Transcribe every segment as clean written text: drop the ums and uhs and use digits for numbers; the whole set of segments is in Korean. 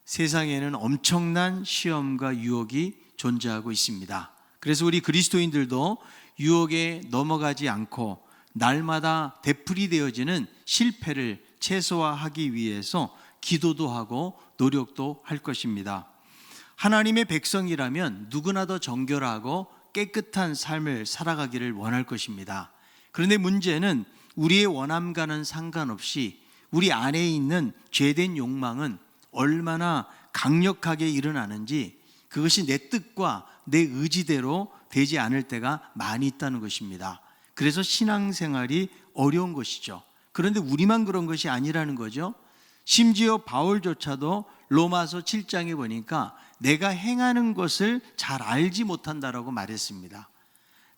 세상에는 엄청난 시험과 유혹이 존재하고 있습니다. 그래서 우리 그리스도인들도 유혹에 넘어가지 않고 날마다 되풀이되어지는 실패를 최소화하기 위해서 기도도 하고 노력도 할 것입니다. 하나님의 백성이라면 누구나 더 정결하고 깨끗한 삶을 살아가기를 원할 것입니다. 그런데 문제는 우리의 원함과는 상관없이 우리 안에 있는 죄된 욕망은 얼마나 강력하게 일어나는지, 그것이 내 뜻과 내 의지대로 되지 않을 때가 많이 있다는 것입니다. 그래서 신앙생활이 어려운 것이죠. 그런데 우리만 그런 것이 아니라는 거죠. 심지어 바울조차도 로마서 7장에 보니까 내가 행하는 것을 잘 알지 못한다라고 말했습니다.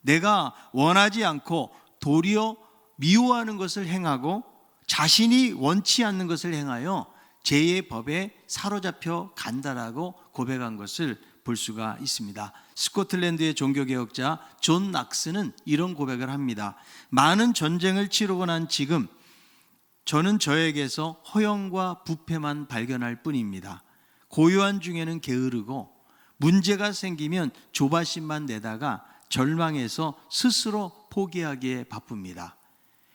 내가 원하지 않고 도리어 미워하는 것을 행하고 자신이 원치 않는 것을 행하여 죄의 법에 사로잡혀 간다라고 고백한 것을 볼 수가 있습니다. 스코틀랜드의 종교개혁자 존 낙스는 이런 고백을 합니다. 많은 전쟁을 치르고 난 지금 저는 저에게서 허영과 부패만 발견할 뿐입니다. 고요한 중에는 게으르고 문제가 생기면 조바심만 내다가 절망해서 스스로 포기하기에 바쁩니다.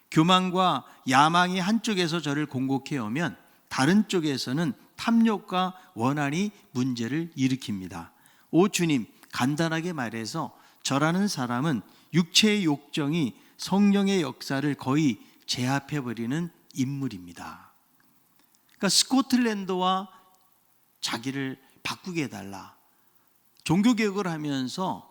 교만과 야망이 한쪽에서 저를 공격해 오면 다른 쪽에서는 탐욕과 원한이 문제를 일으킵니다. 오 주님, 간단하게 말해서 저라는 사람은 육체의 욕정이 성령의 역사를 거의 제압해버리는 인물입니다. 그러니까 스코틀랜드와 자기를 바꾸게 해달라. 종교개혁을 하면서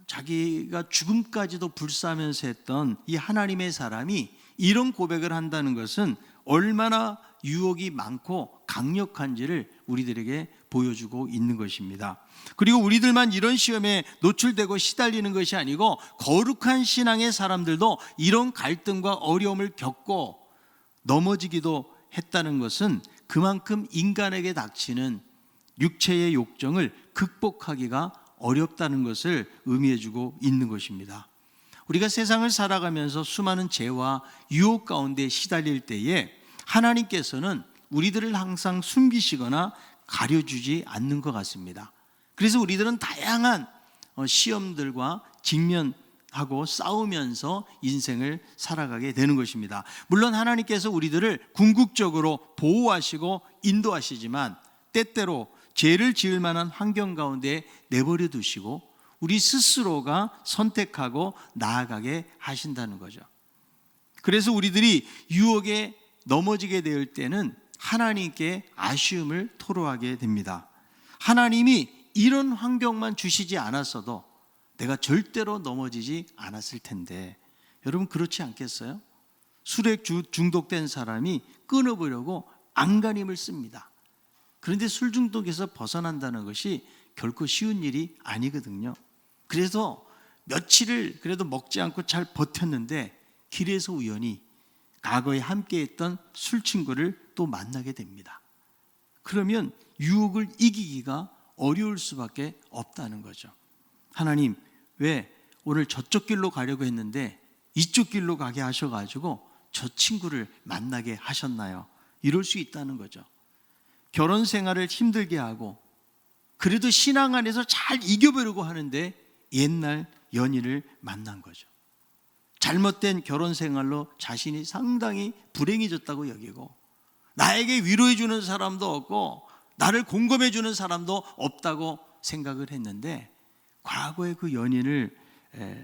자기가 죽음까지도 불사하면서 했던 이 하나님의 사람이 이런 고백을 한다는 것은 얼마나 유혹이 많고 강력한지를 우리들에게 보여주고 있는 것입니다. 그리고 우리들만 이런 시험에 노출되고 시달리는 것이 아니고 거룩한 신앙의 사람들도 이런 갈등과 어려움을 겪고 넘어지기도 했다는 것은 그만큼 인간에게 닥치는 육체의 욕정을 극복하기가 어렵다는 것을 의미해주고 있는 것입니다. 우리가 세상을 살아가면서 수많은 죄와 유혹 가운데 시달릴 때에 하나님께서는 우리들을 항상 숨기시거나 가려주지 않는 것 같습니다. 그래서 우리들은 다양한 시험들과 직면하고 싸우면서 인생을 살아가게 되는 것입니다. 물론 하나님께서 우리들을 궁극적으로 보호하시고 인도하시지만 때때로 죄를 지을 만한 환경 가운데 내버려 두시고 우리 스스로가 선택하고 나아가게 하신다는 거죠. 그래서 우리들이 유혹에 넘어지게 될 때는 하나님께 아쉬움을 토로하게 됩니다. 하나님이 이런 환경만 주시지 않았어도 내가 절대로 넘어지지 않았을 텐데, 여러분 그렇지 않겠어요? 술에 중독된 사람이 끊어보려고 안간힘을 씁니다. 그런데 술 중독에서 벗어난다는 것이 결코 쉬운 일이 아니거든요. 그래서 며칠을 그래도 먹지 않고 잘 버텼는데 길에서 우연히 과거에 함께했던 술 친구를 또 만나게 됩니다. 그러면 유혹을 이기기가 어려울 수밖에 없다는 거죠. 하나님, 왜 오늘 저쪽 길로 가려고 했는데 이쪽 길로 가게 하셔가지고 저 친구를 만나게 하셨나요? 이럴 수 있다는 거죠. 결혼 생활을 힘들게 하고 그래도 신앙 안에서 잘 이겨보려고 하는데 옛날 연인을 만난 거죠. 잘못된 결혼 생활로 자신이 상당히 불행해졌다고 여기고 나에게 위로해 주는 사람도 없고 나를 공감해 주는 사람도 없다고 생각을 했는데 과거의 그 연인을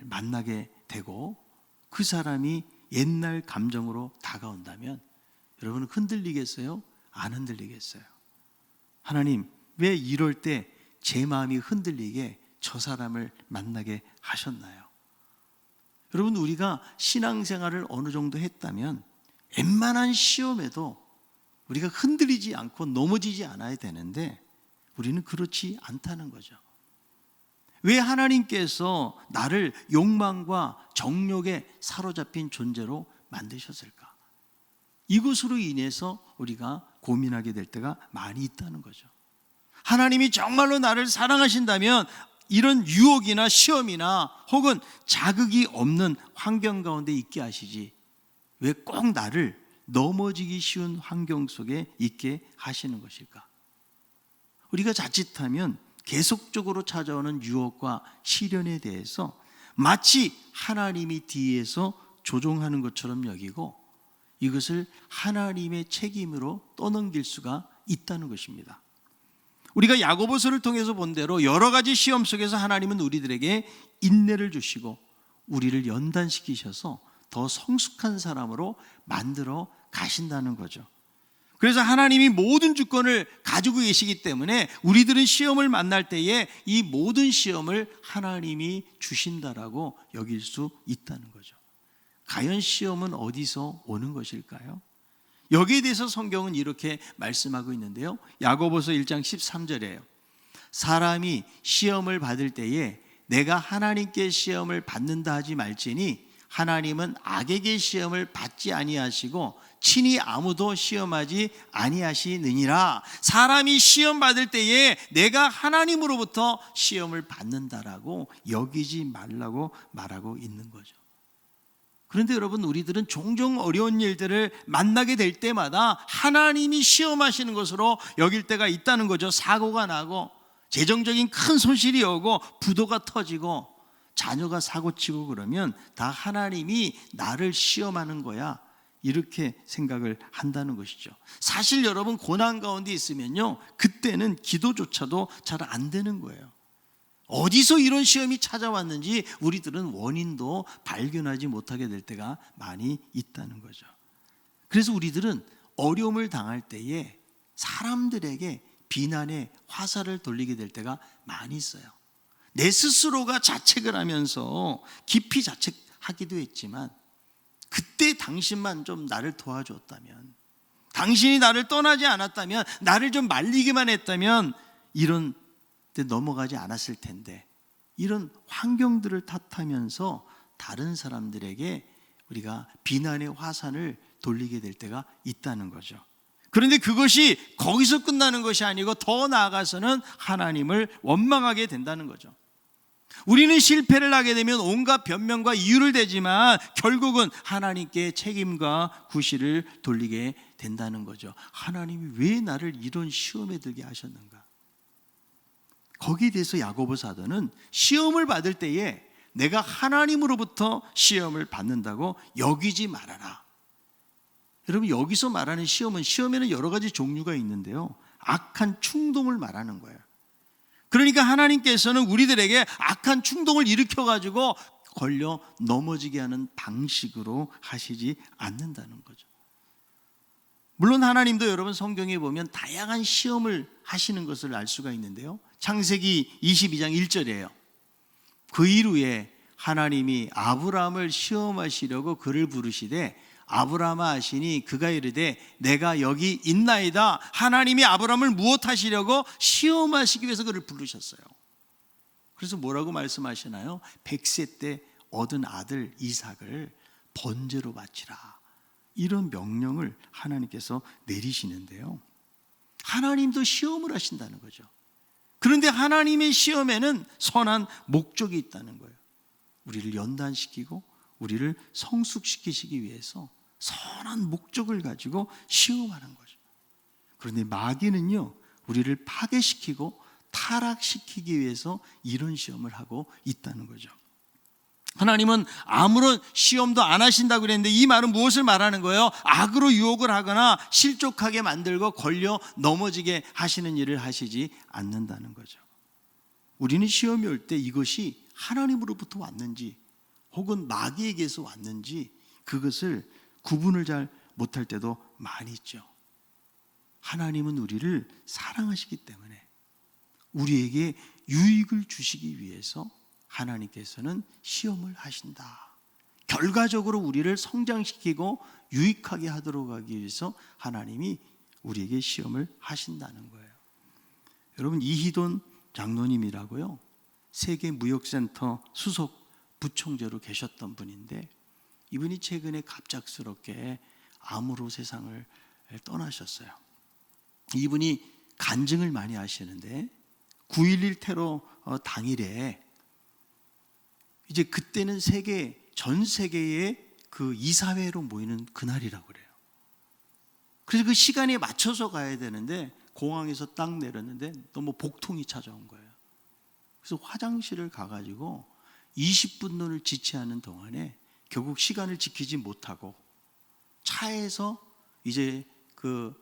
만나게 되고 그 사람이 옛날 감정으로 다가온다면 여러분은 흔들리겠어요? 안 흔들리겠어요? 하나님, 왜 이럴 때 제 마음이 흔들리게 저 사람을 만나게 하셨나요? 여러분, 우리가 신앙생활을 어느 정도 했다면 웬만한 시험에도 우리가 흔들리지 않고 넘어지지 않아야 되는데 우리는 그렇지 않다는 거죠. 왜 하나님께서 나를 욕망과 정욕에 사로잡힌 존재로 만드셨을까? 이것으로 인해서 우리가 고민하게 될 때가 많이 있다는 거죠. 하나님이 정말로 나를 사랑하신다면 이런 유혹이나 시험이나 혹은 자극이 없는 환경 가운데 있게 하시지 왜 꼭 나를 넘어지기 쉬운 환경 속에 있게 하시는 것일까? 우리가 자칫하면 계속적으로 찾아오는 유혹과 시련에 대해서 마치 하나님이 뒤에서 조종하는 것처럼 여기고 이것을 하나님의 책임으로 떠넘길 수가 있다는 것입니다. 우리가 야고보서를 통해서 본 대로 여러 가지 시험 속에서 하나님은 우리들에게 인내를 주시고 우리를 연단시키셔서 더 성숙한 사람으로 만들어 가신다는 거죠. 그래서 하나님이 모든 주권을 가지고 계시기 때문에 우리들은 시험을 만날 때에 이 모든 시험을 하나님이 주신다라고 여길 수 있다는 거죠. 과연 시험은 어디서 오는 것일까요? 여기에 대해서 성경은 이렇게 말씀하고 있는데요. 야고보서 1장 13절이에요. 사람이 시험을 받을 때에 내가 하나님께 시험을 받는다 하지 말지니 하나님은 악에게 시험을 받지 아니하시고 친히 아무도 시험하지 아니하시느니라. 사람이 시험 받을 때에 내가 하나님으로부터 시험을 받는다라고 여기지 말라고 말하고 있는 거죠. 그런데 여러분, 우리들은 종종 어려운 일들을 만나게 될 때마다 하나님이 시험하시는 것으로 여길 때가 있다는 거죠. 사고가 나고 재정적인 큰 손실이 오고 부도가 터지고 자녀가 사고치고 그러면 다 하나님이 나를 시험하는 거야, 이렇게 생각을 한다는 것이죠. 사실 여러분, 고난 가운데 있으면요, 그때는 기도조차도 잘 안 되는 거예요. 어디서 이런 시험이 찾아왔는지 우리들은 원인도 발견하지 못하게 될 때가 많이 있다는 거죠. 그래서 우리들은 어려움을 당할 때에 사람들에게 비난의 화살을 돌리게 될 때가 많이 있어요. 내 스스로가 자책을 하면서 깊이 자책하기도 했지만, 그때 당신만 좀 나를 도와줬다면, 당신이 나를 떠나지 않았다면, 나를 좀 말리기만 했다면 이런 때 넘어가지 않았을 텐데, 이런 환경들을 탓하면서 다른 사람들에게 우리가 비난의 화살을 돌리게 될 때가 있다는 거죠. 그런데 그것이 거기서 끝나는 것이 아니고 더 나아가서는 하나님을 원망하게 된다는 거죠. 우리는 실패를 하게 되면 온갖 변명과 이유를 대지만 결국은 하나님께 책임과 구실을 돌리게 된다는 거죠. 하나님이 왜 나를 이런 시험에 들게 하셨는가? 거기에 대해서 야고보 사도는 시험을 받을 때에 내가 하나님으로부터 시험을 받는다고 여기지 말아라. 여러분, 여기서 말하는 시험에는 여러 가지 종류가 있는데요, 악한 충동을 말하는 거예요. 그러니까 하나님께서는 우리들에게 악한 충동을 일으켜가지고 걸려 넘어지게 하는 방식으로 하시지 않는다는 거죠. 물론 하나님도 여러분 성경에 보면 다양한 시험을 하시는 것을 알 수가 있는데요, 창세기 22장 1절이에요. 그 이후에 하나님이 아브라함을 시험하시려고 그를 부르시되 아브라함아 하시니 그가 이르되 내가 여기 있나이다. 하나님이 아브라함을 무엇하시려고? 시험하시기 위해서 그를 부르셨어요. 그래서 뭐라고 말씀하시나요? 100세 때 얻은 아들 이삭을 번제로 바치라, 이런 명령을 하나님께서 내리시는데요, 하나님도 시험을 하신다는 거죠. 그런데 하나님의 시험에는 선한 목적이 있다는 거예요. 우리를 연단시키고 우리를 성숙시키시기 위해서 선한 목적을 가지고 시험하는 거죠. 그런데 마귀는요, 우리를 파괴시키고 타락시키기 위해서 이런 시험을 하고 있다는 거죠. 하나님은 아무런 시험도 안 하신다고 그랬는데 이 말은 무엇을 말하는 거예요? 악으로 유혹을 하거나 실족하게 만들고 걸려 넘어지게 하시는 일을 하시지 않는다는 거죠. 우리는 시험이 올 때 이것이 하나님으로부터 왔는지 혹은 마귀에게서 왔는지 그것을 구분을 잘 못할 때도 많이 있죠. 하나님은 우리를 사랑하시기 때문에 우리에게 유익을 주시기 위해서 하나님께서는 시험을 하신다. 결과적으로 우리를 성장시키고 유익하게 하도록 하기 위해서 하나님이 우리에게 시험을 하신다는 거예요. 여러분, 이희돈 장로님이라고요, 세계무역센터 수석 부총재로 계셨던 분인데, 이분이 최근에 갑작스럽게 암으로 세상을 떠나셨어요. 이분이 간증을 많이 하시는데 9.11 테러 당일에 이제 그때는 전 세계의 그 이사회로 모이는 그날이라고 그래요. 그래서 그 시간에 맞춰서 가야 되는데 공항에서 딱 내렸는데 너무 복통이 찾아온 거예요. 그래서 화장실을 가가지고 20분을 지체하는 동안에 결국 시간을 지키지 못하고 차에서 이제 그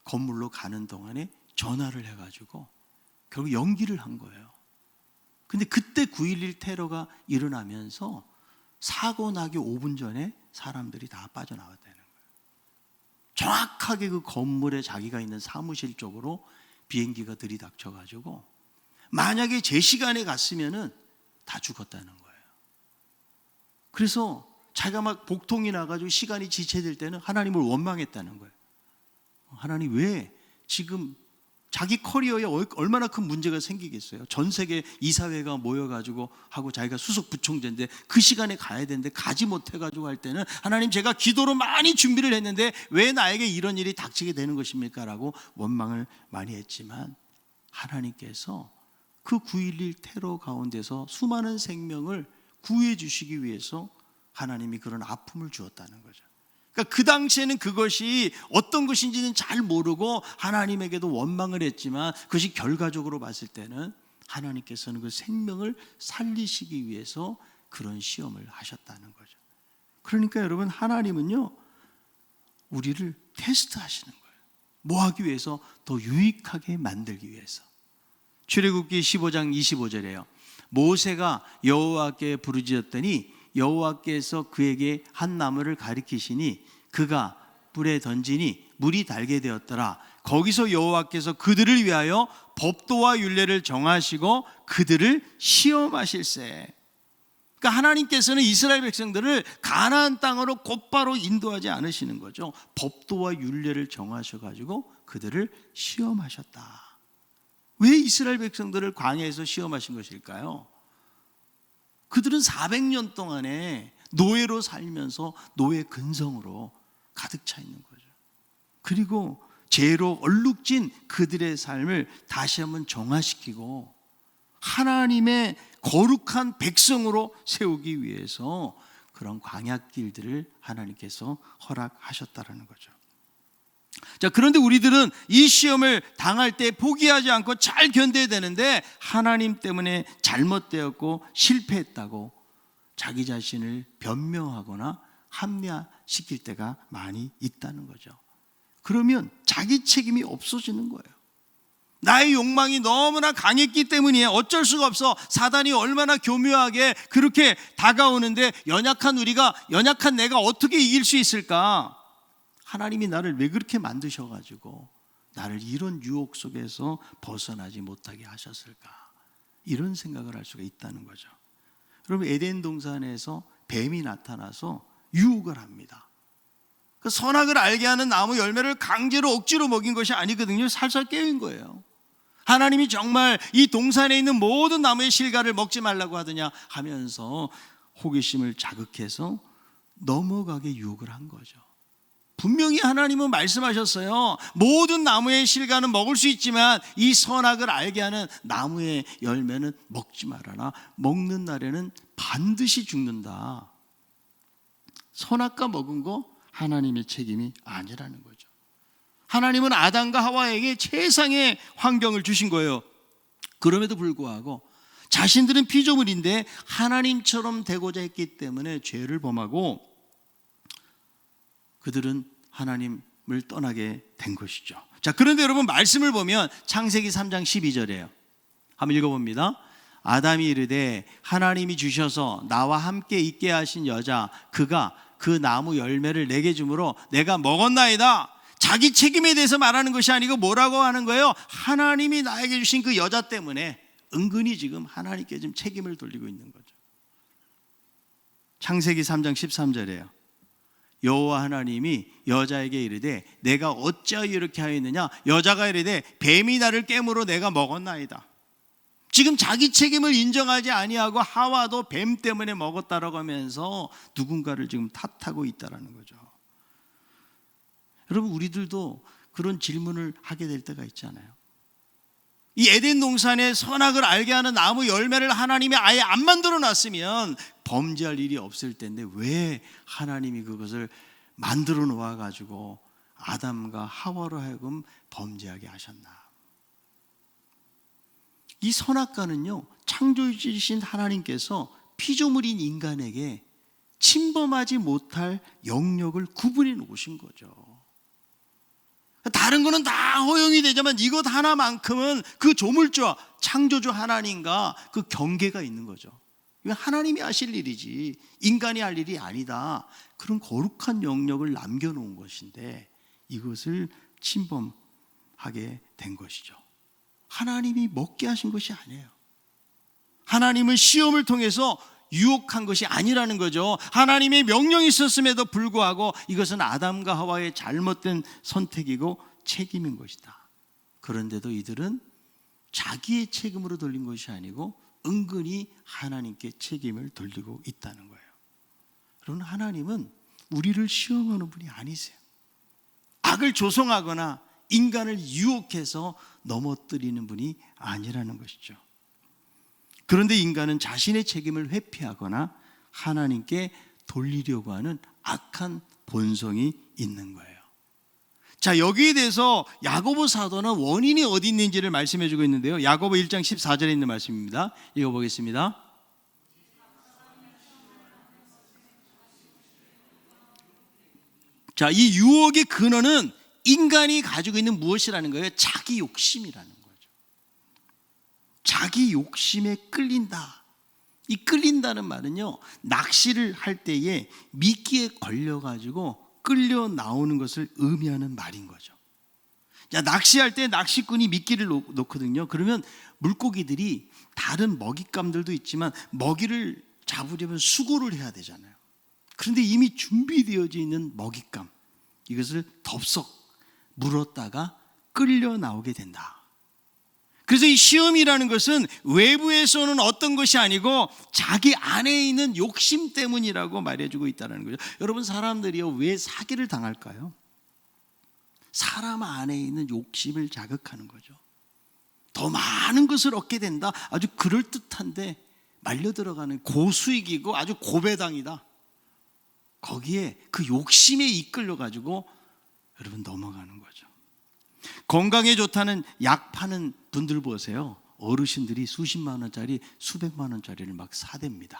건물로 가는 동안에 전화를 해가지고 결국 연기를 한 거예요. 근데 그때 9.11 테러가 일어나면서 사고 나기 5분 전에 사람들이 다 빠져나왔다는 거예요. 정확하게 그 건물에 자기가 있는 사무실 쪽으로 비행기가 들이닥쳐가지고 만약에 제 시간에 갔으면은 다 죽었다는 거예요. 그래서 자기가 막 복통이 나가지고 시간이 지체될 때는 하나님을 원망했다는 거예요. 하나님 왜 지금 자기 커리어에 얼마나 큰 문제가 생기겠어요. 전 세계 이사회가 모여가지고 하고 자기가 수석 부총재인데 그 시간에 가야 되는데 가지 못해가지고 할 때는 하나님 제가 기도로 많이 준비를 했는데 왜 나에게 이런 일이 닥치게 되는 것입니까? 라고 원망을 많이 했지만 하나님께서 그 9.11 테러 가운데서 수많은 생명을 구해 주시기 위해서 하나님이 그런 아픔을 주었다는 거죠. 그러니까 그 당시에는 그것이 어떤 것인지는 잘 모르고 하나님에게도 원망을 했지만 그것이 결과적으로 봤을 때는 하나님께서는 그 생명을 살리시기 위해서 그런 시험을 하셨다는 거죠. 그러니까 여러분 하나님은요 우리를 테스트하시는 거예요. 뭐 하기 위해서? 더 유익하게 만들기 위해서. 출애굽기 15장 25절에요. 모세가 여호와께 부르짖었더니 여호와께서 그에게 한 나무를 가리키시니 그가 불에 던지니 물이 달게 되었더라. 거기서 여호와께서 그들을 위하여 법도와 율례를 정하시고 그들을 시험하실세. 그러니까 하나님께서는 이스라엘 백성들을 가나안 땅으로 곧바로 인도하지 않으시는 거죠. 법도와 율례를 정하셔가지고 그들을 시험하셨다. 왜 이스라엘 백성들을 광야에서 시험하신 것일까요? 그들은 400년 동안에 노예로 살면서 노예 근성으로 가득 차 있는 거죠. 그리고 죄로 얼룩진 그들의 삶을 다시 한번 정화시키고 하나님의 거룩한 백성으로 세우기 위해서 그런 광야길들을 하나님께서 허락하셨다라는 거죠. 자, 그런데 우리들은 이 시험을 당할 때 포기하지 않고 잘 견뎌야 되는데 하나님 때문에 잘못되었고 실패했다고 자기 자신을 변명하거나 합리화시킬 때가 많이 있다는 거죠. 그러면 자기 책임이 없어지는 거예요. 나의 욕망이 너무나 강했기 때문이에요. 어쩔 수가 없어. 사단이 얼마나 교묘하게 그렇게 다가오는데 연약한 내가 어떻게 이길 수 있을까? 하나님이 나를 왜 그렇게 만드셔가지고 나를 이런 유혹 속에서 벗어나지 못하게 하셨을까? 이런 생각을 할 수가 있다는 거죠. 여러분 에덴 동산에서 뱀이 나타나서 유혹을 합니다. 그 선악을 알게 하는 나무 열매를 강제로 억지로 먹인 것이 아니거든요. 살살 깨운 거예요. 하나님이 정말 이 동산에 있는 모든 나무의 실과를 먹지 말라고 하더냐 하면서 호기심을 자극해서 넘어가게 유혹을 한 거죠. 분명히 하나님은 말씀하셨어요. 모든 나무의 실과는 먹을 수 있지만 이 선악을 알게 하는 나무의 열매는 먹지 말아라. 먹는 날에는 반드시 죽는다. 선악과 먹은 거 하나님의 책임이 아니라는 거죠. 하나님은 아담과 하와에게 최상의 환경을 주신 거예요. 그럼에도 불구하고 자신들은 피조물인데 하나님처럼 되고자 했기 때문에 죄를 범하고 그들은 하나님을 떠나게 된 것이죠. 자, 그런데 여러분 말씀을 보면 창세기 3장 12절이에요. 한번 읽어봅니다. 아담이 이르되 하나님이 주셔서 나와 함께 있게 하신 여자 그가 그 나무 열매를 내게 주므로 내가 먹었나이다. 자기 책임에 대해서 말하는 것이 아니고 뭐라고 하는 거예요? 하나님이 나에게 주신 그 여자 때문에 은근히 지금 하나님께 지금 책임을 돌리고 있는 거죠. 창세기 3장 13절이에요. 여호와 하나님이 여자에게 이르되 내가 어찌하여 이렇게 하였느냐? 여자가 이르되 뱀이 나를 깨므로 내가 먹었나이다. 지금 자기 책임을 인정하지 아니하고 하와도 뱀 때문에 먹었다라고 하면서 누군가를 지금 탓하고 있다라는 거죠. 여러분 우리들도 그런 질문을 하게 될 때가 있잖아요. 이 에덴 동산에 선악을 알게 하는 나무 열매를 하나님이 아예 안 만들어 놨으면 범죄할 일이 없을 텐데 왜 하나님이 그것을 만들어 놓아 가지고 아담과 하와로 하여금 범죄하게 하셨나? 이 선악과는요, 창조주이신 하나님께서 피조물인 인간에게 침범하지 못할 영역을 구분해 놓으신 거죠. 다른 거는 다 허용이 되지만 이것 하나만큼은 그 조물주와 창조주 하나님과 그 경계가 있는 거죠. 이건 하나님이 하실 일이지 인간이 할 일이 아니다. 그런 거룩한 영역을 남겨놓은 것인데 이것을 침범하게 된 것이죠. 하나님이 먹게 하신 것이 아니에요. 하나님은 시험을 통해서 유혹한 것이 아니라는 거죠. 하나님의 명령이 있었음에도 불구하고 이것은 아담과 하와의 잘못된 선택이고 책임인 것이다. 그런데도 이들은 자기의 책임으로 돌린 것이 아니고 은근히 하나님께 책임을 돌리고 있다는 거예요. 여러분, 하나님은 우리를 시험하는 분이 아니세요. 악을 조성하거나 인간을 유혹해서 넘어뜨리는 분이 아니라는 것이죠. 그런데 인간은 자신의 책임을 회피하거나 하나님께 돌리려고 하는 악한 본성이 있는 거예요. 자, 여기에 대해서 야고보 사도는 원인이 어디 있는지를 말씀해 주고 있는데요. 야고보 1장 14절에 있는 말씀입니다. 읽어보겠습니다. 자, 이 유혹의 근원은 인간이 가지고 있는 무엇이라는 거예요? 자기 욕심이라는 거예요. 자기 욕심에 끌린다. 이 끌린다는 말은요, 낚시를 할 때에 미끼에 걸려가지고 끌려 나오는 것을 의미하는 말인 거죠. 자, 낚시할 때 낚시꾼이 미끼를 놓거든요. 그러면 물고기들이 다른 먹잇감들도 있지만 먹이를 잡으려면 수고를 해야 되잖아요. 그런데 이미 준비되어져 있는 먹잇감, 이것을 덥석 물었다가 끌려 나오게 된다. 그래서 이 시험이라는 것은 외부에서 오는 어떤 것이 아니고 자기 안에 있는 욕심 때문이라고 말해주고 있다는 거죠. 여러분, 사람들이요, 왜 사기를 당할까요? 사람 안에 있는 욕심을 자극하는 거죠. 더 많은 것을 얻게 된다. 아주 그럴듯한데 말려 들어가는 고수익이고 아주 고배당이다. 거기에 그 욕심에 이끌려 가지고 여러분 넘어가는 거죠. 건강에 좋다는 약 파는 분들 보세요. 어르신들이 수십만 원짜리 수백만 원짜리를 막 사댑니다.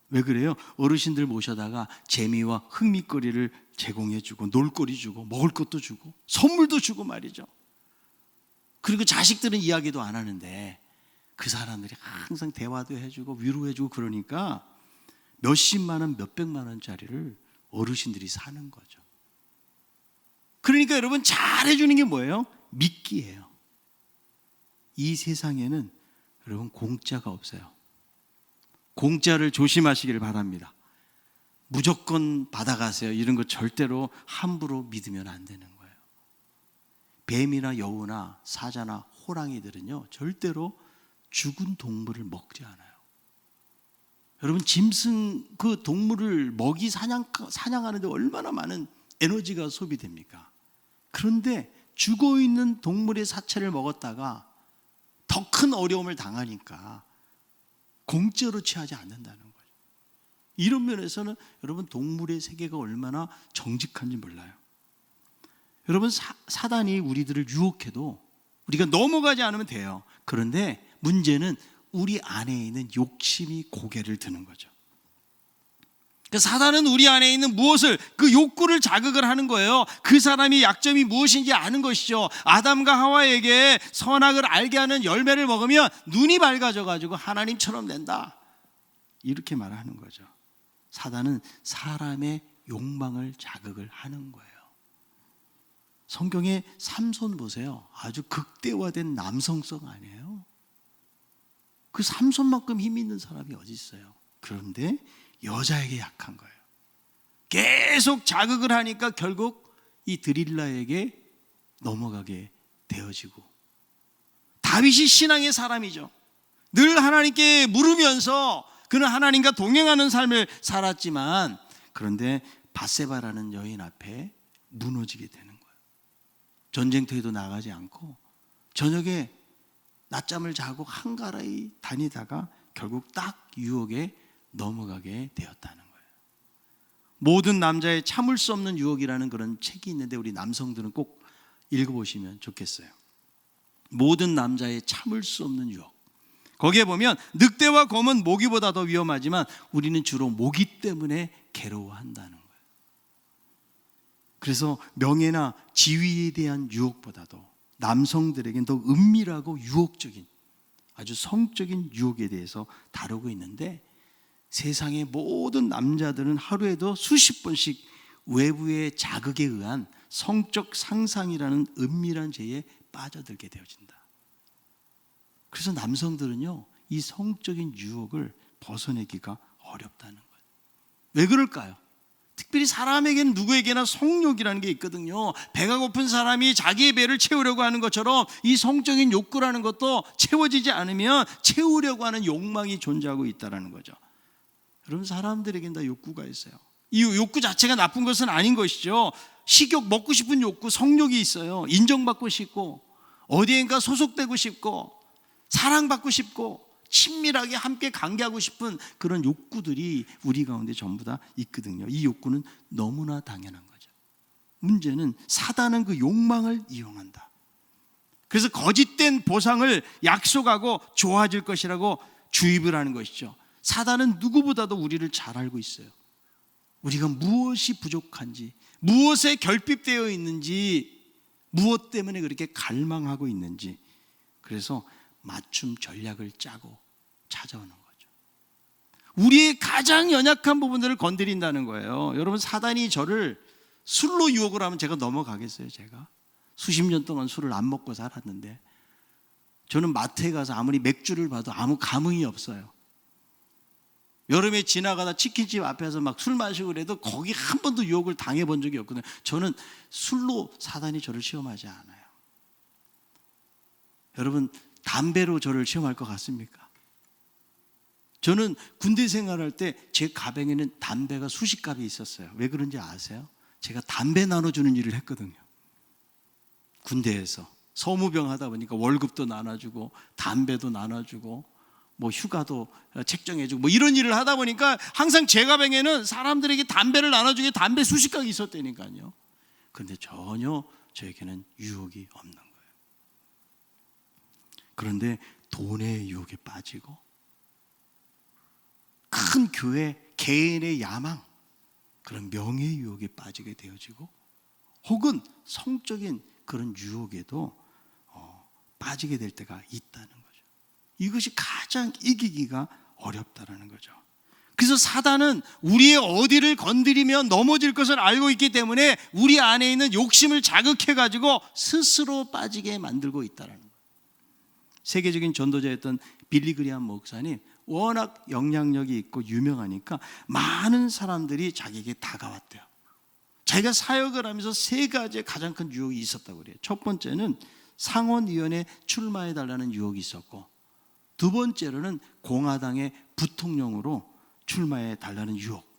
왜 그래요? 어르신들 모셔다가 재미와 흥미거리를 제공해 주고 놀거리 주고 먹을 것도 주고 선물도 주고 말이죠. 그리고 자식들은 이야기도 안 하는데 그 사람들이 항상 대화도 해주고 위로해 주고 그러니까 몇십만 원 몇백만 원짜리를 어르신들이 사는 거죠. 그러니까 여러분, 잘해주는 게 뭐예요? 미끼예요. 이 세상에는 여러분 공짜가 없어요. 공짜를 조심하시길 바랍니다. 무조건 받아가세요. 이런 거 절대로 함부로 믿으면 안 되는 거예요. 뱀이나 여우나 사자나 호랑이들은요, 절대로 죽은 동물을 먹지 않아요. 여러분, 짐승 그 동물을 먹이 사냥하는데 얼마나 많은 에너지가 소비됩니까? 그런데 죽어있는 동물의 사체를 먹었다가 더 큰 어려움을 당하니까 공짜로 취하지 않는다는 거예요. 이런 면에서는 여러분, 동물의 세계가 얼마나 정직한지 몰라요. 여러분, 사단이 우리들을 유혹해도 우리가 넘어가지 않으면 돼요. 그런데 문제는 우리 안에 있는 욕심이 고개를 드는 거죠. 사단은 우리 안에 있는 무엇을, 그 욕구를 자극을 하는 거예요. 그 사람이 약점이 무엇인지 아는 것이죠. 아담과 하와에게 선악을 알게 하는 열매를 먹으면 눈이 밝아져 가지고 하나님처럼 된다, 이렇게 말하는 거죠. 사단은 사람의 욕망을 자극을 하는 거예요. 성경에 삼손 보세요. 아주 극대화된 남성성 아니에요? 그 삼손만큼 힘 있는 사람이 어디 있어요? 그런데 여자에게 약한 거예요. 계속 자극을 하니까 결국 이 드릴라에게 넘어가게 되어지고, 다윗이 신앙의 사람이죠. 늘 하나님께 물으면서 그는 하나님과 동행하는 삶을 살았지만, 그런데 밧세바라는 여인 앞에 무너지게 되는 거예요. 전쟁터에도 나가지 않고 저녁에 낮잠을 자고 한가라이 다니다가 결국 딱 유혹에 넘어가게 되었다는 거예요. 모든 남자의 참을 수 없는 유혹이라는 그런 책이 있는데 우리 남성들은 꼭 읽어보시면 좋겠어요. 모든 남자의 참을 수 없는 유혹. 거기에 보면 늑대와 곰은 모기보다 더 위험하지만 우리는 주로 모기 때문에 괴로워한다는 거예요. 그래서 명예나 지위에 대한 유혹보다도 남성들에겐 더 은밀하고 유혹적인, 아주 성적인 유혹에 대해서 다루고 있는데, 세상의 모든 남자들은 하루에도 수십 번씩 외부의 자극에 의한 성적 상상이라는 은밀한 죄에 빠져들게 되어진다. 그래서 남성들은요, 이 성적인 유혹을 벗어내기가 어렵다는 거예요. 왜 그럴까요? 특별히 사람에게는 누구에게나 성욕이라는 게 있거든요. 배가 고픈 사람이 자기의 배를 채우려고 하는 것처럼 이 성적인 욕구라는 것도 채워지지 않으면 채우려고 하는 욕망이 존재하고 있다는 거죠. 여러분, 사람들에게는 다 욕구가 있어요. 이 욕구 자체가 나쁜 것은 아닌 것이죠. 식욕, 먹고 싶은 욕구, 성욕이 있어요. 인정받고 싶고 어디엔가 소속되고 싶고 사랑받고 싶고 친밀하게 함께 관계하고 싶은 그런 욕구들이 우리 가운데 전부 다 있거든요. 이 욕구는 너무나 당연한 거죠. 문제는 사단은 그 욕망을 이용한다. 그래서 거짓된 보상을 약속하고 좋아질 것이라고 주입을 하는 것이죠. 사단은 누구보다도 우리를 잘 알고 있어요. 우리가 무엇이 부족한지, 무엇에 결핍되어 있는지, 무엇 때문에 그렇게 갈망하고 있는지, 그래서 맞춤 전략을 짜고 찾아오는 거죠. 우리의 가장 연약한 부분들을 건드린다는 거예요. 여러분, 사단이 저를 술로 유혹을 하면 제가 넘어가겠어요? 제가 수십 년 동안 술을 안 먹고 살았는데, 저는 마트에 가서 아무리 맥주를 봐도 아무 감흥이 없어요. 여름에 지나가다 치킨집 앞에서 막 술 마시고 그래도 거기 한 번도 유혹을 당해본 적이 없거든요. 저는 술로 사단이 저를 시험하지 않아요. 여러분, 담배로 저를 시험할 것 같습니까? 저는 군대 생활할 때 제 가방에는 담배가 수십 갑이 있었어요. 왜 그런지 아세요? 제가 담배 나눠주는 일을 했거든요. 군대에서 소무병 하다 보니까 월급도 나눠주고 담배도 나눠주고 뭐 휴가도 책정해주고 뭐 이런 일을 하다 보니까 항상 제 가방에는 사람들에게 담배를 나눠주게 담배 수십 갑이 있었다니까요. 그런데 전혀 저에게는 유혹이 없는 거예요. 그런데 돈의 유혹에 빠지고 큰 교회 개인의 야망, 그런 명예의 유혹에 빠지게 되어지고 혹은 성적인 그런 유혹에도 빠지게 될 때가 있다는 거죠. 이것이 가장 이기기가 어렵다는 거죠. 그래서 사단은 우리의 어디를 건드리면 넘어질 것을 알고 있기 때문에 우리 안에 있는 욕심을 자극해가지고 스스로 빠지게 만들고 있다는 거예요. 세계적인 전도자였던 빌리 그리함 목사님, 워낙 영향력이 있고 유명하니까 많은 사람들이 자기에게 다가왔대요. 자기가 사역을 하면서 세 가지의 가장 큰 유혹이 있었다고 그래요. 첫 번째는 상원의원에 출마해달라는 유혹이 있었고, 두 번째로는 공화당의 부통령으로 출마해달라는 유혹,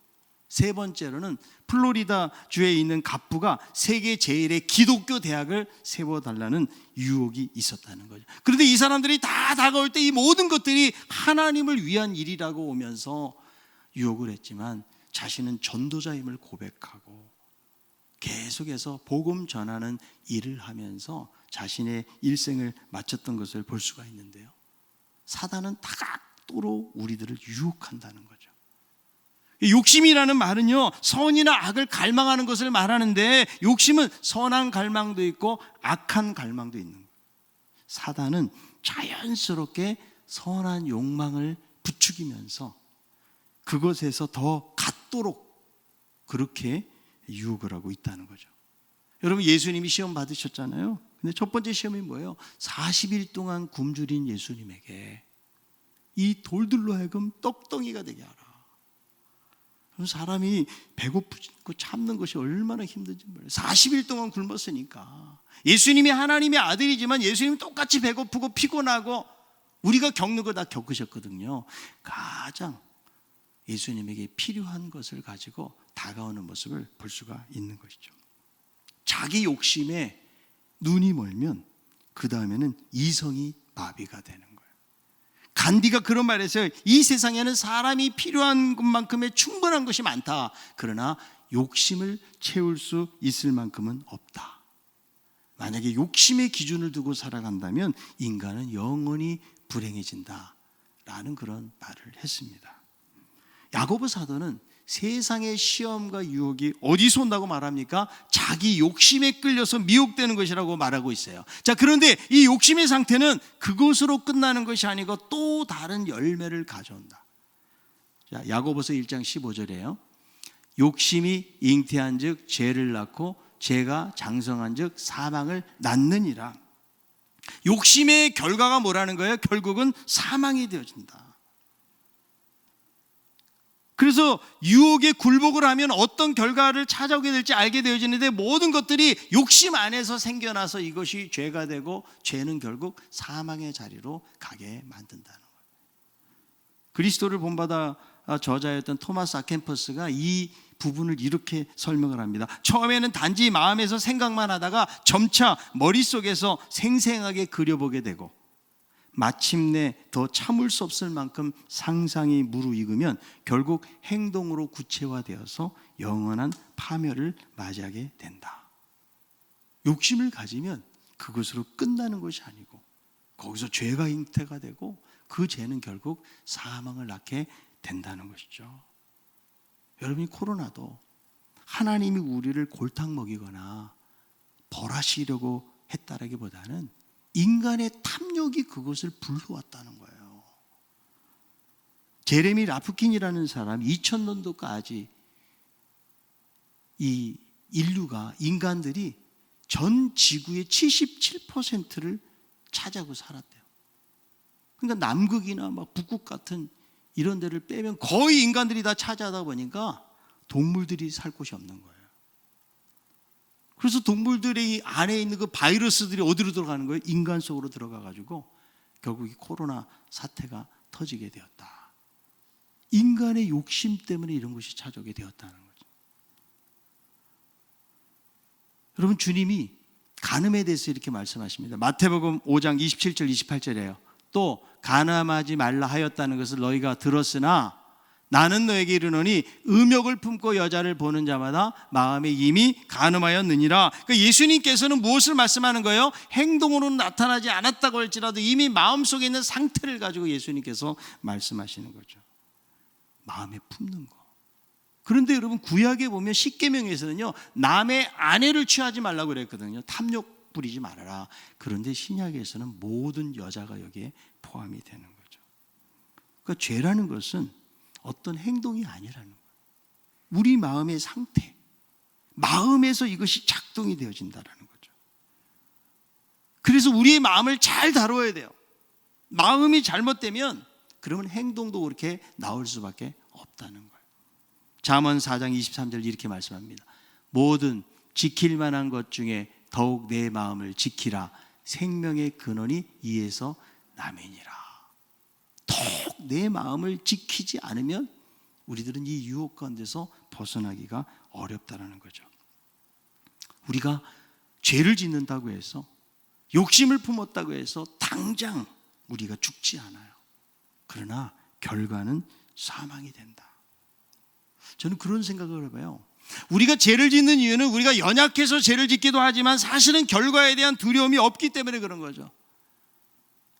세 번째로는 플로리다 주에 있는 갑부가 세계 제일의 기독교 대학을 세워달라는 유혹이 있었다는 거죠. 그런데 이 사람들이 다 다가올 때 이 모든 것들이 하나님을 위한 일이라고 오면서 유혹을 했지만 자신은 전도자임을 고백하고 계속해서 복음 전하는 일을 하면서 자신의 일생을 마쳤던 것을 볼 수가 있는데요. 사단은 다각도로 우리들을 유혹한다는 거죠. 욕심이라는 말은요, 선이나 악을 갈망하는 것을 말하는데, 욕심은 선한 갈망도 있고 악한 갈망도 있는 거예요. 사단은 자연스럽게 선한 욕망을 부추기면서 그것에서 더 갖도록 그렇게 유혹을 하고 있다는 거죠. 여러분, 예수님이 시험 받으셨잖아요. 근데 첫 번째 시험이 뭐예요? 40일 동안 굶주린 예수님에게 이 돌들로 하여금 떡덩이가 되게 하라. 사람이 배고프고 참는 것이 얼마나 힘든지 몰라요. 40일 동안 굶었으니까. 예수님이 하나님의 아들이지만 예수님이 똑같이 배고프고 피곤하고 우리가 겪는 거 다 겪으셨거든요. 가장 예수님에게 필요한 것을 가지고 다가오는 모습을 볼 수가 있는 것이죠. 자기 욕심에 눈이 멀면 그 다음에는 이성이 마비가 되는 거예요. 간디가 그런 말을 했어요. 이 세상에는 사람이 필요한 것만큼의 충분한 것이 많다. 그러나 욕심을 채울 수 있을 만큼은 없다. 만약에 욕심의 기준을 두고 살아간다면 인간은 영원히 불행해진다라는 그런 말을 했습니다. 야고보 사도는 세상의 시험과 유혹이 어디서 온다고 말합니까? 자기 욕심에 끌려서 미혹되는 것이라고 말하고 있어요. 자, 그런데 이 욕심의 상태는 그것으로 끝나는 것이 아니고 또 다른 열매를 가져온다. 자, 야고보서 1장 15절이에요. 욕심이 잉태한 즉 죄를 낳고 죄가 장성한 즉 사망을 낳느니라. 욕심의 결과가 뭐라는 거예요? 결국은 사망이 되어진다. 그래서 유혹에 굴복을 하면 어떤 결과를 찾아오게 될지 알게 되어지는데 모든 것들이 욕심 안에서 생겨나서 이것이 죄가 되고 죄는 결국 사망의 자리로 가게 만든다는 거예요. 그리스도를 본받아 저자였던 토마스 아켄퍼스가 이 부분을 이렇게 설명을 합니다. 처음에는 단지 마음에서 생각만 하다가 점차 머릿속에서 생생하게 그려보게 되고 마침내 더 참을 수 없을 만큼 상상이 무르익으면 결국 행동으로 구체화되어서 영원한 파멸을 맞이하게 된다. 욕심을 가지면 그것으로 끝나는 것이 아니고 거기서 죄가 잉태가 되고 그 죄는 결국 사망을 낳게 된다는 것이죠. 여러분이 코로나도 하나님이 우리를 골탕 먹이거나 벌하시려고 했다라기보다는 인간의 탐욕이 그것을 불러왔다는 거예요. 제레미 라프킨이라는 사람 2000년도까지 이 인간들이 전 지구의 77%를 차지하고 살았대요. 그러니까 남극이나 막 북극 같은 이런 데를 빼면 거의 인간들이 다 차지하다 보니까 동물들이 살 곳이 없는 거예요. 그래서 동물들의 안에 있는 그 바이러스들이 어디로 들어가는 거예요? 인간 속으로 들어가가지고 결국 이 코로나 사태가 터지게 되었다. 인간의 욕심 때문에 이런 것이 찾아오게 되었다는 거죠. 여러분, 주님이 간음에 대해서 이렇게 말씀하십니다. 마태복음 5장 27절 28절이에요. 또 간음하지 말라 하였다는 것을 너희가 들었으나 나는 너에게 이르노니 음욕을 품고 여자를 보는 자마다 마음에 이미 간음하였느니라. 그러니까 예수님께서는 무엇을 말씀하는 거예요? 행동으로는 나타나지 않았다고 할지라도 이미 마음속에 있는 상태를 가지고 예수님께서 말씀하시는 거죠. 마음에 품는 거. 그런데 여러분, 구약에 보면 십계명에서는요 남의 아내를 취하지 말라고 그랬거든요. 탐욕 부리지 말아라. 그런데 신약에서는 모든 여자가 여기에 포함이 되는 거죠. 그러니까 죄라는 것은 어떤 행동이 아니라는 거예요. 우리 마음의 상태, 마음에서 이것이 작동이 되어진다는 거죠. 그래서 우리의 마음을 잘 다뤄야 돼요. 마음이 잘못되면 그러면 행동도 그렇게 나올 수밖에 없다는 거예요. 잠언 4장 23절 이렇게 말씀합니다. 모든 지킬 만한 것 중에 더욱 내 마음을 지키라. 생명의 근원이 이에서 남이니라. 더욱 내 마음을 지키지 않으면 우리들은 이 유혹 가운데서 벗어나기가 어렵다는 거죠. 우리가 죄를 짓는다고 해서 욕심을 품었다고 해서 당장 우리가 죽지 않아요. 그러나 결과는 사망이 된다. 저는 그런 생각을 해봐요. 우리가 죄를 짓는 이유는 우리가 연약해서 죄를 짓기도 하지만 사실은 결과에 대한 두려움이 없기 때문에 그런 거죠.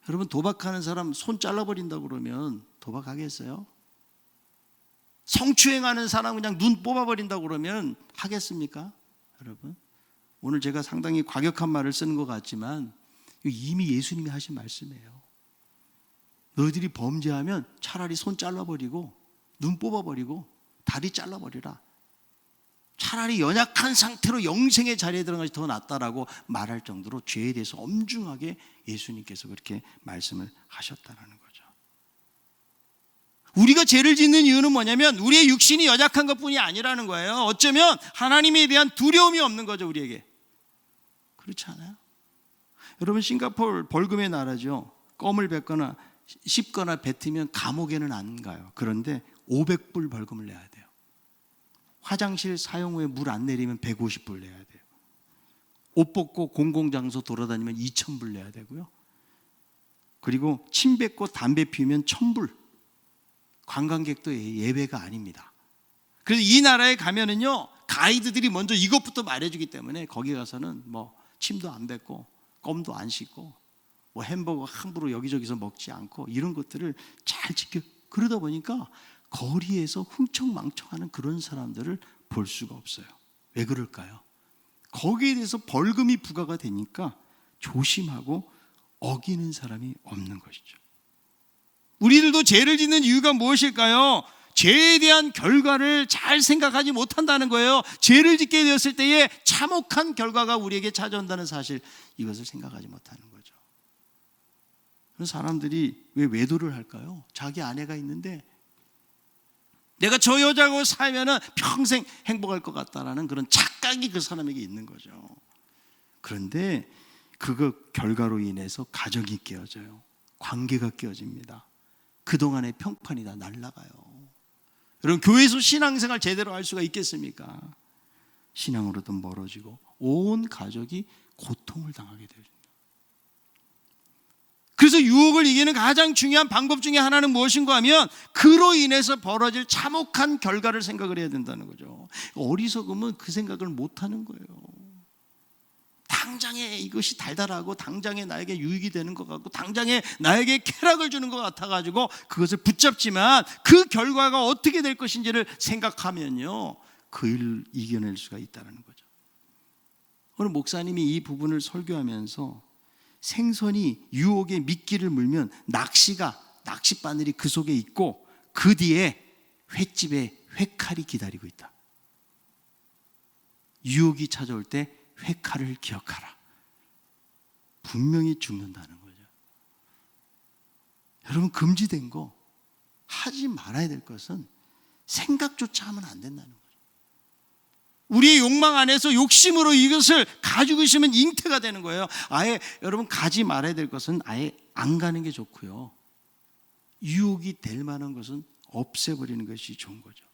여러분, 도박하는 사람 손 잘라버린다고 그러면 도박하겠어요? 성추행하는 사람 그냥 눈 뽑아버린다고 그러면 하겠습니까? 여러분, 오늘 제가 상당히 과격한 말을 쓰는 것 같지만 이미 예수님이 하신 말씀이에요. 너희들이 범죄하면 차라리 손 잘라버리고 눈 뽑아버리고 다리 잘라버리라. 차라리 연약한 상태로 영생의 자리에 들어가기 더 낫다라고 말할 정도로 죄에 대해서 엄중하게 예수님께서 그렇게 말씀을 하셨다는 거죠. 우리가 죄를 짓는 이유는 뭐냐면 우리의 육신이 연약한 것뿐이 아니라는 거예요. 어쩌면 하나님에 대한 두려움이 없는 거죠, 우리에게. 그렇지 않아요? 여러분, 싱가포르 벌금의 나라죠. 껌을 뱉거나 씹거나 뱉으면 감옥에는 안 가요. 그런데 500불 벌금을 내야 돼요. 화장실 사용 후에 물 안 내리면 150불 내야 돼요. 옷 벗고 공공장소 돌아다니면 2000불 내야 되고요. 그리고 침 뱉고 담배 피우면 1000불. 관광객도 예외가 아닙니다. 그래서 이 나라에 가면은요, 가이드들이 먼저 이것부터 말해주기 때문에 거기 가서는 뭐 침도 안 뱉고 껌도 안 씹고 뭐 햄버거 함부로 여기저기서 먹지 않고 이런 것들을 잘 지켜. 그러다 보니까 거리에서 흥청망청하는 그런 사람들을 볼 수가 없어요. 왜 그럴까요? 거기에 대해서 벌금이 부과가 되니까 조심하고 어기는 사람이 없는 것이죠. 우리들도 죄를 짓는 이유가 무엇일까요? 죄에 대한 결과를 잘 생각하지 못한다는 거예요. 죄를 짓게 되었을 때에 참혹한 결과가 우리에게 찾아온다는 사실, 이것을 생각하지 못하는 거죠. 그런 사람들이 왜 외도를 할까요? 자기 아내가 있는데 내가 저 여자하고 살면은 평생 행복할 것 같다라는 그런 착각이 그 사람에게 있는 거죠. 그런데 그 결과로 인해서 가정이 깨어져요. 관계가 깨어집니다. 그동안의 평판이 다 날아가요. 여러분, 교회에서 신앙생활 제대로 할 수가 있겠습니까? 신앙으로도 멀어지고 온 가족이 고통을 당하게 됩니다. 그래서 유혹을 이기는 가장 중요한 방법 중에 하나는 무엇인가 하면 그로 인해서 벌어질 참혹한 결과를 생각을 해야 된다는 거죠. 어리석으면 그 생각을 못하는 거예요. 당장에 이것이 달달하고 당장에 나에게 유익이 되는 것 같고 당장에 나에게 쾌락을 주는 것 같아가지고 그것을 붙잡지만 그 결과가 어떻게 될 것인지를 생각하면요, 그 일을 이겨낼 수가 있다는 거죠. 오늘 목사님이 이 부분을 설교하면서 생선이 유혹의 미끼를 물면 낚싯바늘이 그 속에 있고 그 뒤에 횟집에 회칼이 기다리고 있다. 유혹이 찾아올 때 회칼을 기억하라. 분명히 죽는다는 거죠. 여러분, 금지된 거, 하지 말아야 될 것은 생각조차 하면 안 된다는 거죠. 우리의 욕망 안에서 욕심으로 이것을 가지고 있으면 잉태가 되는 거예요. 아예 여러분, 가지 말아야 될 것은 아예 안 가는 게 좋고요, 유혹이 될 만한 것은 없애버리는 것이 좋은 거죠.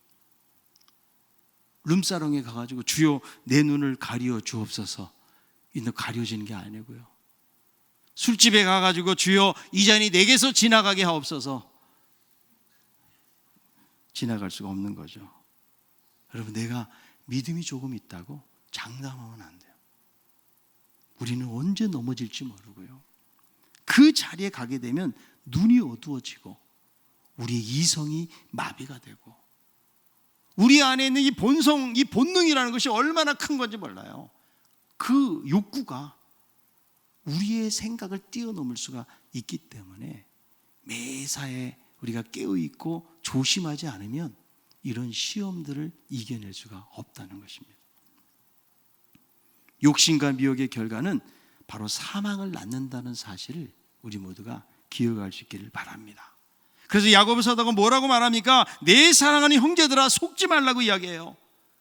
룸사롱에 가가지고 주여 내 눈을 가리어 주옵소서, 이 눈 가려지는 게 아니고요. 술집에 가가지고 주여 이 잔이 내게서 지나가게 하옵소서, 지나갈 수가 없는 거죠. 여러분, 내가 믿음이 조금 있다고 장담하면 안 돼요. 우리는 언제 넘어질지 모르고요, 그 자리에 가게 되면 눈이 어두워지고 우리의 이성이 마비가 되고 우리 안에 있는 이 본성, 이 본능이라는 것이 얼마나 큰 건지 몰라요. 그 욕구가 우리의 생각을 뛰어넘을 수가 있기 때문에 매사에 우리가 깨어있고 조심하지 않으면 이런 시험들을 이겨낼 수가 없다는 것입니다. 욕심과 미혹의 결과는 바로 사망을 낳는다는 사실을 우리 모두가 기억할 수 있기를 바랍니다. 그래서 야고보 사도가 뭐라고 말합니까? 내 사랑하는 형제들아, 속지 말라고 이야기해요.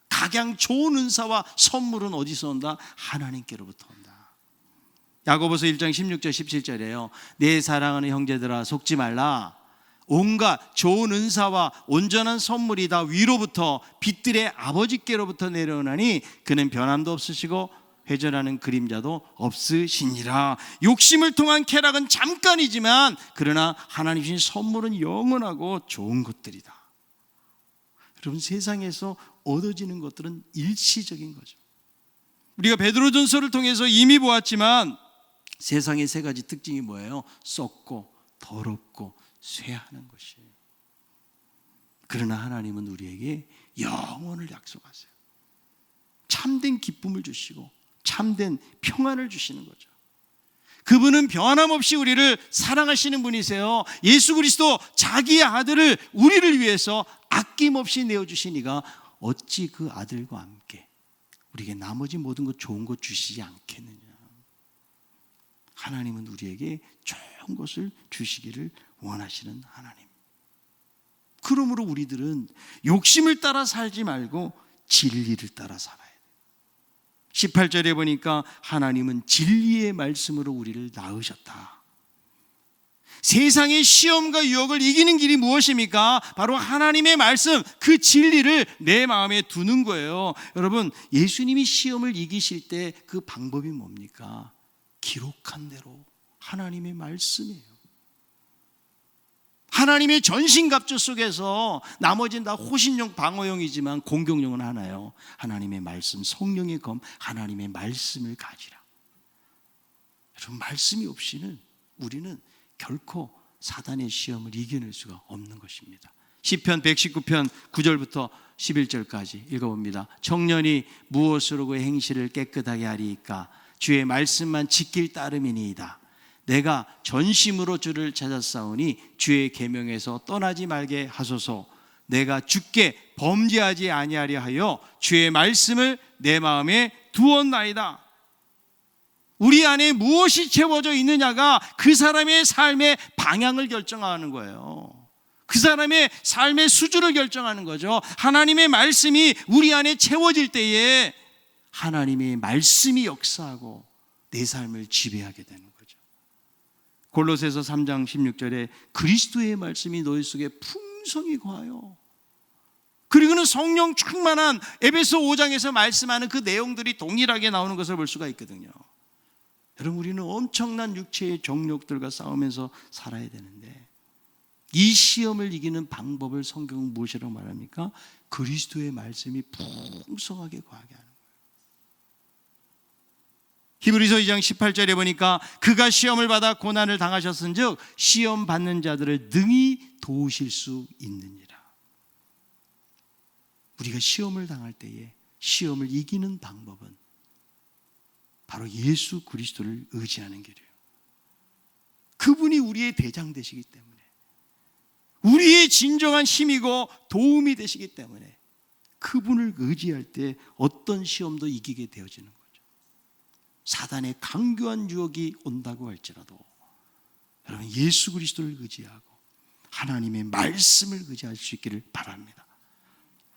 각양 좋은 은사와 선물은 어디서 온다? 하나님께로부터 온다. 야고보서 1장 16절 17절이에요. 내 사랑하는 형제들아, 속지 말라. 온갖 좋은 은사와 온전한 선물이 다 위로부터 빛들의 아버지께로부터 내려오나니 그는 변함도 없으시고 회전하는 그림자도 없으시니라. 욕심을 통한 쾌락은 잠깐이지만 그러나 하나님 주신 선물은 영원하고 좋은 것들이다. 여러분, 세상에서 얻어지는 것들은 일시적인 거죠. 우리가 베드로전서를 통해서 이미 보았지만 세상의 세 가지 특징이 뭐예요? 썩고 더럽고 쇠하는 것이에요. 그러나 하나님은 우리에게 영원을 약속하세요. 참된 기쁨을 주시고 참된 평안을 주시는 거죠. 그분은 변함없이 우리를 사랑하시는 분이세요. 예수 그리스도 자기의 아들을 우리를 위해서 아낌없이 내어주시니가 어찌 그 아들과 함께 우리에게 나머지 모든 것 좋은 것 주시지 않겠느냐. 하나님은 우리에게 좋은 것을 주시기를 원하시는 하나님. 그러므로 우리들은 욕심을 따라 살지 말고 진리를 따라 살아야 돼요. 18절에 보니까 하나님은 진리의 말씀으로 우리를 낳으셨다. 세상의 시험과 유혹을 이기는 길이 무엇입니까? 바로 하나님의 말씀, 그 진리를 내 마음에 두는 거예요. 여러분, 예수님이 시험을 이기실 때 그 방법이 뭡니까? 기록한 대로 하나님의 말씀이에요. 하나님의 전신갑주 속에서 나머지는 다 호신용 방어용이지만 공격용은 하나요. 하나님의 말씀, 성령의 검, 하나님의 말씀을 가지라. 여러분, 말씀이 없이는 우리는 결코 사단의 시험을 이겨낼 수가 없는 것입니다. 시편 119편 9절부터 11절까지 읽어봅니다. 청년이 무엇으로 그 행실을 깨끗하게 하리이까? 주의 말씀만 지킬 따름이니이다. 내가 전심으로 주를 찾았사오니 주의 계명에서 떠나지 말게 하소서. 내가 주께 범죄하지 아니하려 하여 주의 말씀을 내 마음에 두었나이다. 우리 안에 무엇이 채워져 있느냐가 그 사람의 삶의 방향을 결정하는 거예요. 그 사람의 삶의 수준을 결정하는 거죠. 하나님의 말씀이 우리 안에 채워질 때에 하나님의 말씀이 역사하고 내 삶을 지배하게 되는 거죠. 골로새서 3장 16절에 그리스도의 말씀이 너희 속에 풍성히 거하여, 그리고는 성령 충만한 에베소 5장에서 말씀하는 그 내용들이 동일하게 나오는 것을 볼 수가 있거든요. 여러분, 우리는 엄청난 육체의 정욕들과 싸우면서 살아야 되는데 이 시험을 이기는 방법을 성경은 무엇이라고 말합니까? 그리스도의 말씀이 풍성하게 거하게 하는 거예요. 히브리서 2장 18절에 보니까 그가 시험을 받아 고난을 당하셨은즉 시험 받는 자들을 능히 도우실 수 있느니라. 우리가 시험을 당할 때에 시험을 이기는 방법은 바로 예수 그리스도를 의지하는 길이에요. 그분이 우리의 대장 되시기 때문에, 우리의 진정한 힘이고 도움이 되시기 때문에 그분을 의지할 때 어떤 시험도 이기게 되어지는 거죠. 사단의 강교한 유혹이 온다고 할지라도 여러분, 예수 그리스도를 의지하고 하나님의 말씀을 의지할 수 있기를 바랍니다.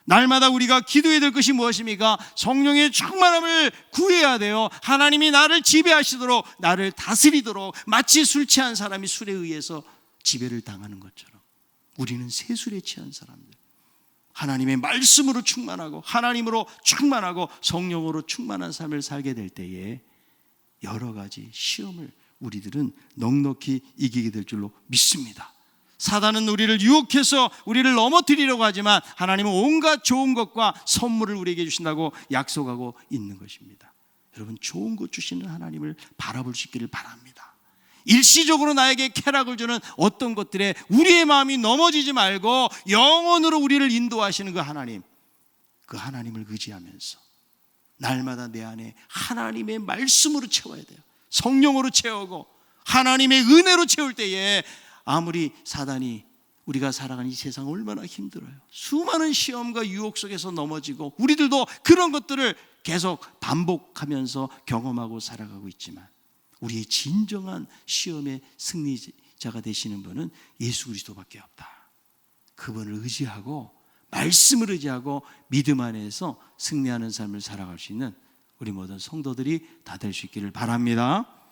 날마다 우리가 기도해야 될 것이 무엇입니까? 성령의 충만함을 구해야 돼요. 하나님이 나를 지배하시도록, 나를 다스리도록. 마치 술 취한 사람이 술에 의해서 지배를 당하는 것처럼 우리는 새술에 취한 사람들, 하나님의 말씀으로 충만하고 하나님으로 충만하고 성령으로 충만한 삶을 살게 될 때에 여러 가지 시험을 우리들은 넉넉히 이기게 될 줄로 믿습니다. 사단은 우리를 유혹해서 우리를 넘어뜨리려고 하지만 하나님은 온갖 좋은 것과 선물을 우리에게 주신다고 약속하고 있는 것입니다. 여러분, 좋은 것 주시는 하나님을 바라볼 수 있기를 바랍니다. 일시적으로 나에게 쾌락을 주는 어떤 것들에 우리의 마음이 넘어지지 말고 영원으로 우리를 인도하시는 그 하나님을 의지하면서 날마다 내 안에 하나님의 말씀으로 채워야 돼요. 성령으로 채우고 하나님의 은혜로 채울 때에 아무리 사단이 우리가 살아가는 이 세상 얼마나 힘들어요. 수많은 시험과 유혹 속에서 넘어지고 우리들도 그런 것들을 계속 반복하면서 경험하고 살아가고 있지만 우리의 진정한 시험의 승리자가 되시는 분은 예수 그리스도밖에 없다. 그분을 의지하고 말씀을 의지하고 믿음 안에서 승리하는 삶을 살아갈 수 있는 우리 모든 성도들이 다 될 수 있기를 바랍니다.